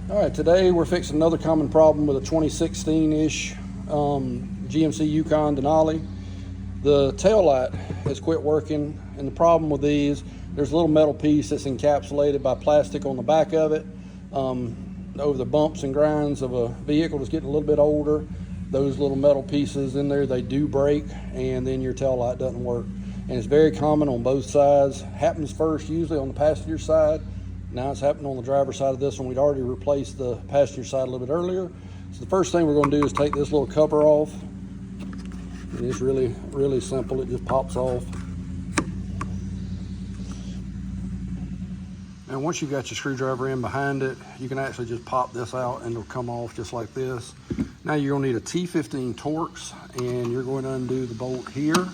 All right, today we're fixing another common problem with a 2016-ish GMC Yukon Denali. The tail light has quit working, and the problem with these, there's a little metal piece that's encapsulated by plastic on the back of it. Over the bumps and grinds of a vehicle that's getting a little bit older, those little metal pieces in there, they do break, and then your tail light doesn't work. And it's very common on both sides. Happens first usually on the passenger side. Now it's happening on the driver's side of this one. We'd already replaced the passenger side a little bit earlier. So the first thing we're going to do is take this little cover off. And it's really, really simple. It just pops off. And once you've got your screwdriver in behind it, you can actually just pop this out and it'll come off just like this. Now you're going to need a T15 Torx, and you're going to undo the bolt here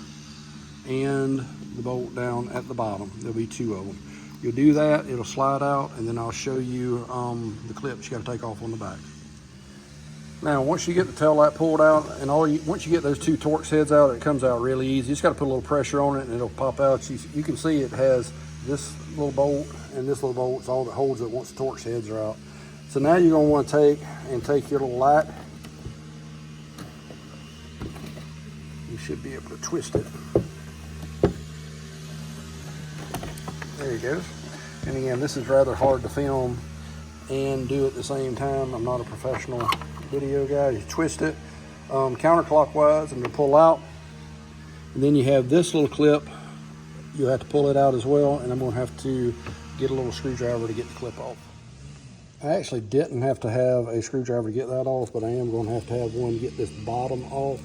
and the bolt down at the bottom. There'll be two of them. You'll do that, it'll slide out, and then I'll show you the clips you got to take off on the back. Now, once you get the tail light pulled out, and once you get those two Torx heads out, it comes out really easy. You just got to put a little pressure on it, and it'll pop out. You can see it has this little bolt and this little bolt. It's all that holds it once the Torx heads are out. So now you're going to want to take your little light. You should be able to twist it. There you go. And again, this is rather hard to film and do at the same time. I'm not a professional video guy. You twist it counterclockwise and it'll pull out. And then you have this little clip. You'll have to pull it out as well, and I'm going to have to get a little screwdriver to get the clip off. I actually didn't have to have a screwdriver to get that off, but I am going to have one to get this bottom off.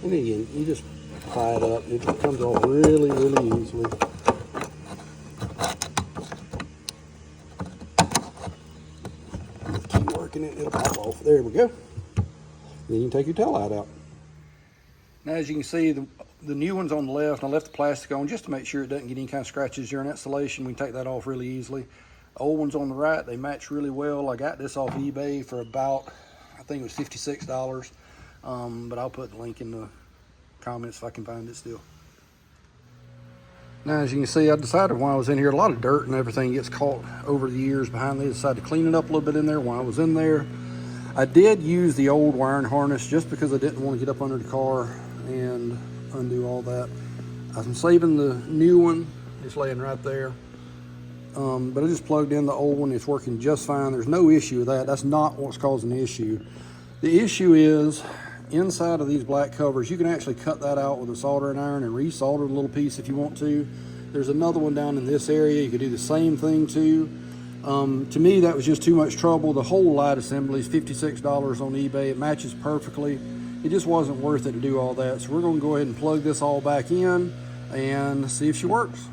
And again, you just pry it up. It comes off really, really easily. Keep working it, it'll pop off. There we go. Then you can take your tail light out. Now, as you can see, the new one's on the left, and I left the plastic on just to make sure it doesn't get any kind of scratches during installation. We can take that off really easily. The old one's on the right. They match really well. I got this off eBay for about, I think it was $56. But I'll put the link in the comments if I can find it still. Now, as you can see, I decided when I was in here, a lot of dirt and everything gets caught over the years behind there. I decided to clean it up a little bit in there while I was in there. I did use the old wiring harness just because I didn't want to get up under the car and undo all that. I'm saving the new one. It's laying right there. But I just plugged in the old one. It's working just fine. There's no issue with that. That's not what's causing the issue. The issue is inside of these black covers. You can actually cut that out with a soldering iron and resolder a little piece if you want to. There's another one down in this area. You could do the same thing too. To me, that was just too much trouble. The whole light assembly is $56 on eBay. It matches perfectly. It just wasn't worth it to do all that. So we're going to go ahead and plug this all back in and see if she works.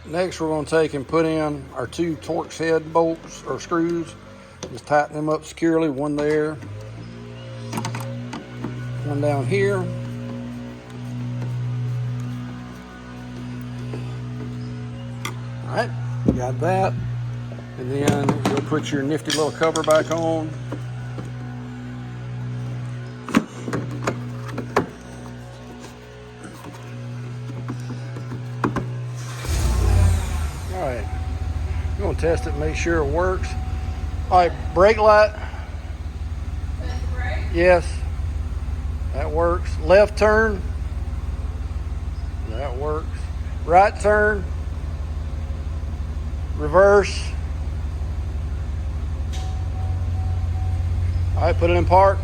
Next, we're going to take and put in our two Torx head bolts or screws. Just tighten them up securely, one there, one down here. All right, you got that. And then you'll put your nifty little cover back on. All right, I'm gonna test it and make sure it works. All right, brake light. Brake? Yes, that works. Left turn. That works. Right turn. Reverse. All right, put it in park.